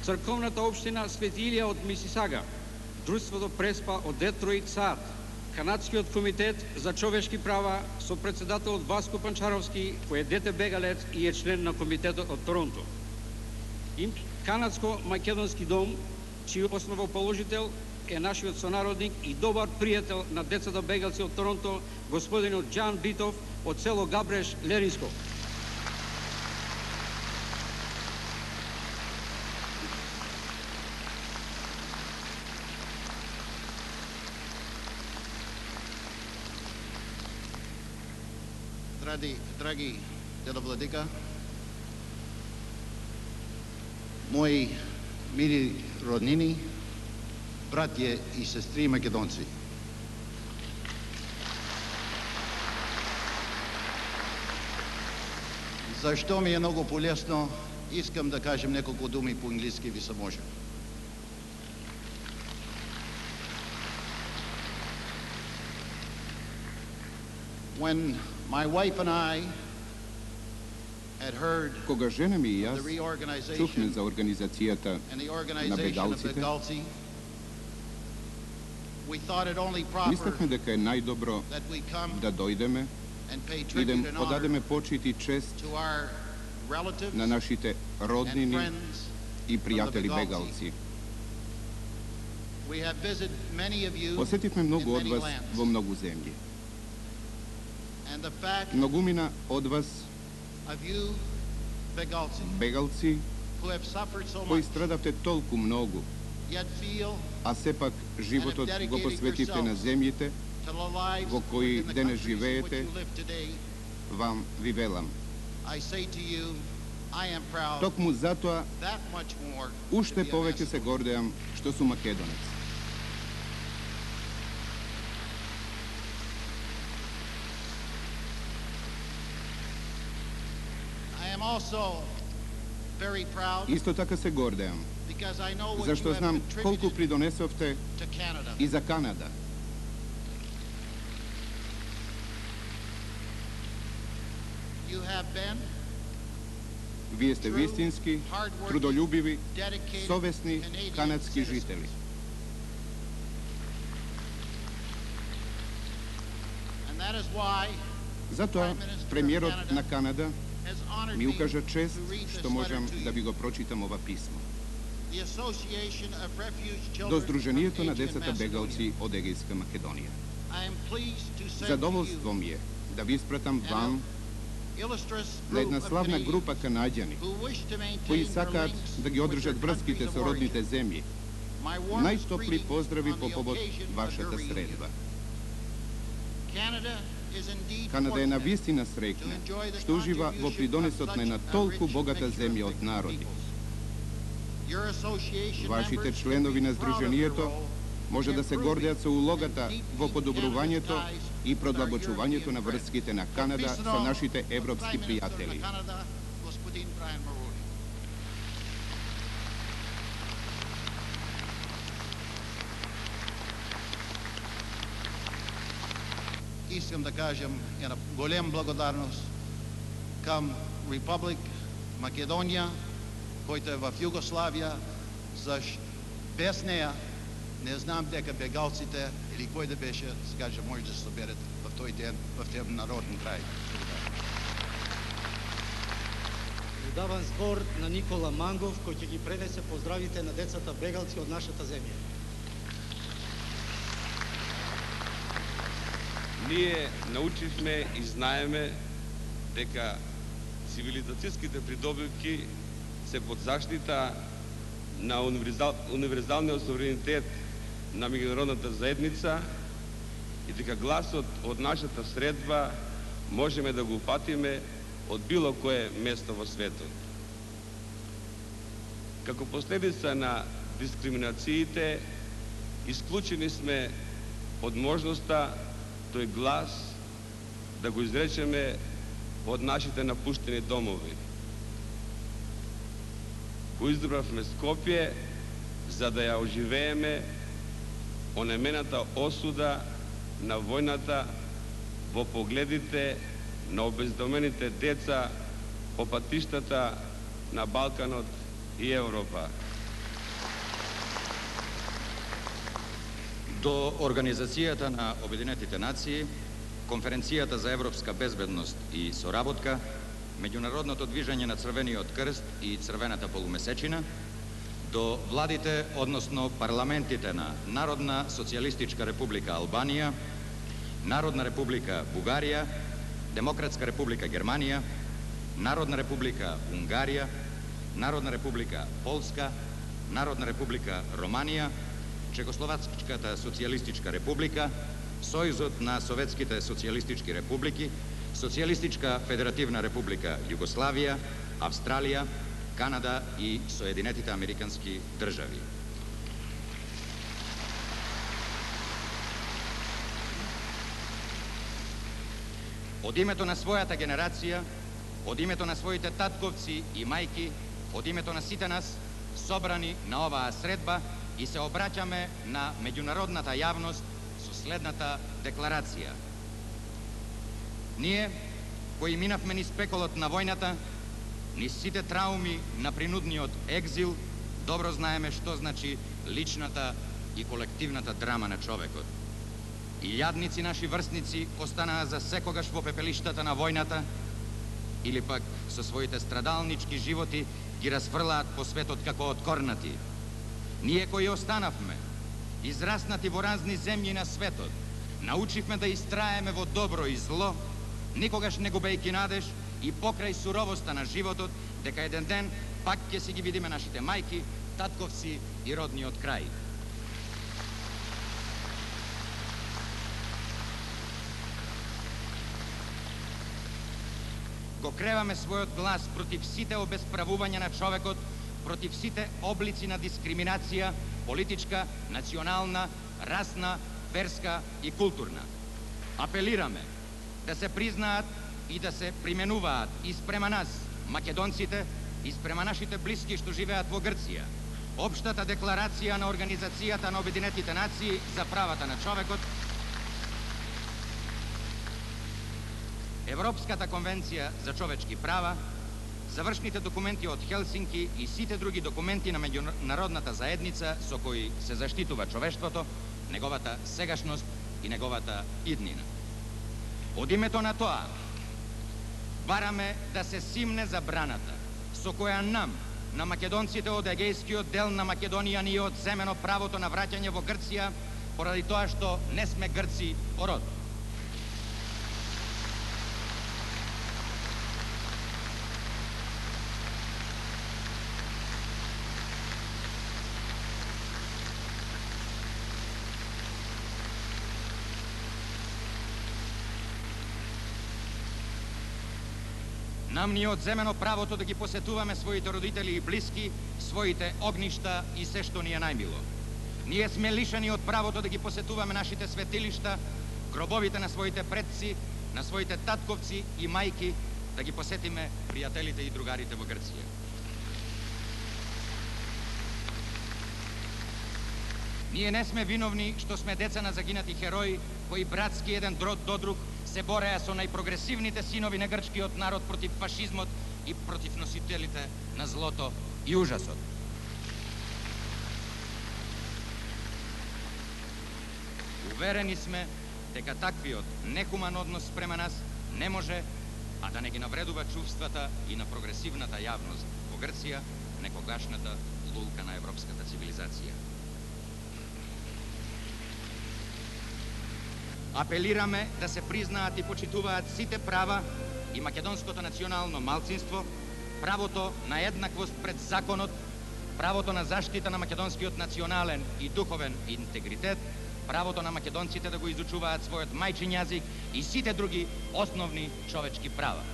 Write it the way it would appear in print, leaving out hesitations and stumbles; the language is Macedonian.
Црковната општина Свети Илија од Мисисага, Друштвото Преспа од Детройт, САД, Канадскиот комитет за човешки права со председателот Васко Панчаровски, кој е дете бегалец и е член на комитетот од Торонто. Канадско-македонски дом, чиј основоположител е нашиот сонародник и добар пријател на децата бегалци од Торонто, господинот Џан Битов од село Габреш, Леринско. Драги дедо Владика, мои мили роднини, братје и сестри македонци. Зашто ми е многу полесно, искам да кажем неколку думи по англиски, ви се може. When my wife and I had heard Кога жена ми и јас the reorganization чухме за организацијата and the на organization of бегалците, Begalci, we thought it only proper мислехме дека е најдобро that we come да дојдеме and pay и tribute да and honor подадеме почит и чест to our relatives на нашите and роднини friends. и пријатели Begalci. бегалци. We have visited many of you Посетивме многу in од many вас lands. во многу земји. And the fact Многумина од вас, of you, Begalci, бегалци, who have suffered so кои much, страдавте толку многу, yet feel а сепак животот го посветивте на земјите to the lives во кои in the денес countries in which живеете, you live today, вам ви велам. I say to you, I am proud Токму затоа that much more to уште be a повеќе се Macedonian. гордеам што сум македонец. I am also very proud Исто така се гордеам, because I know what you зашто have знам колку contributed придонесовте to Canada. и за Канада. You have been Вие сте вистински, трудолюбиви, dedicated совесни Canadian канадски citizens. жители. And that is why Затоа премиерот на Канада has honored ми me укажа чест to read this што letter можам to да you. ви го прочитам ова писмо. The Association of Refuge До Children Сдруженијето from на Aegean децата Macedonia. бегалци од Егејска Македонија. I am pleased to send to Задоволство you ми е да ви испратам an вам illustrious на group една of славна Canadians група канаѓани who wish to maintain кои their сакаат links да ги with одржат their врските countries of со родните origin. земји. My warmest Најтопли greetings поздрави on по the повод occasion of вашата your reunion. средба. Canada is indeed Канада е fortunate навистина to среќна enjoy the што ужива во contribution придонесот of на една such a толку rich богата mixture земја of од народи. peoples. Your association Вашите members членови can на be proud of their Сдруженијето role може in да се improving гордеат со улогата and во deepening подобрувањето Canada's ties и with our продлабочувањето на European врските на friends. Канада со Подписано нашите европски Prime Minister пријатели. на Канада, господин Брайан Мулрони. Искам да кажем една голем благодарност към Републик Македонија, којто е в Југославија, без неја не знам дека бегалците или кој да беше, се каже, може да се соберат в тој ден, в тој народен крај. Давам збор на Никола Мангов, кој ќе ги пренесе поздравите на децата бегалци од нашата земја. Ние научивме и знаеме дека цивилизацијските придобивки се под заштита на универзалниот суверенитет на меѓународната заедница и дека гласот од нашата средба можеме да го упатиме од било кое место во светот. Како последица на дискриминациите, исклучени сме од можноста тој глас да го изречеме од нашите напуштени домови. Го избравме Скопје за да ја оживееме онемената осуда на војната во погледите на обездомените деца по патиштата на Балканот и Европа. до Организацијата на Обединетите нации, Конференцијата за европска безбедност и соработка, Меѓународното движење на Црвениот крст и Црвената полумесечина, до владите, односно парламентите на Народна социјалистичка република Албанија, Народна република Бугарија, Демократска република Германија, Народна република Унгарија, Народна република Полска, Народна република Романија, Чехословачката социјалистичка република, Сојузот на Советските социјалистички републики, Социјалистичка федеративна република Југославија, Австралија, Канада и Соединетите американски држави. Од името на својата генерација, од името на своите татковци и мајки, од името на сите нас, собрани на оваа средба, и се обраќаме на меѓународната јавност со следната декларација. Ние, кои минавме низ пеколот на војната, низ сите трауми на принудниот екзил, добро знаеме што значи личната и колективната драма на човекот. И јадници наши врсници останаа за секогаш во пепелиштата на војната, или пак со своите страдалнички животи ги разфрлаат по светот како откорнати. Ние кои останавме, израснати во разни земји на светот, научивме да истраеме во добро и зло, никогаш не губејќи надеж и покрај суровоста на животот, дека еден ден пак ќе си ги видиме нашите мајки, татковци и родниот крај. Го креваме својот глас против сите обесправувања на човекот, против сите облици на дискриминација, политичка, национална, расна, верска и културна. Апелираме да се признаат и да се применуваат испрема нас, македонците, испрема нашите блиски што живеат во Грција, Општата декларација на Организацијата на Обединетите нации за правата на човекот, Европската конвенција за човечки права, завршните документи од Хелсинки и сите други документи на меѓународната заедница со кои се заштитува човештвото, неговата сегашност и неговата иднина. Од името на тоа, бараме да се симне забраната со која нам, на македонците од егејскиот дел на Македонија, ни е одземено правото на враќање во Грција поради тоа што не сме грци по род. Нам ни е одземено правото да ги посетуваме своите родители и блиски, своите огништа и се што ни е најмило. Ние сме лишени од правото да ги посетуваме нашите светилишта, гробовите на своите предци, на своите татковци и мајки, да ги посетиме пријателите и другарите во Грција. Ние не сме виновни што сме деца на загинати херои, кои братски еден до друг се бореа со најпрогресивните синови на грчкиот народ против фашизмот и против носителите на злото и ужасот. Уверени сме дека таквиот нехуман однос спрема нас не може, а да не ги навредува чувствата и на прогресивната јавност во Грција, некогашната лулка на европската цивилизација. Апелираме да се признаат и почитуваат сите права и македонското национално малцинство, правото на еднаквост пред законот, правото на заштита на македонскиот национален и духовен интегритет, правото на македонците да го изучуваат својот мајчин јазик и сите други основни човечки права.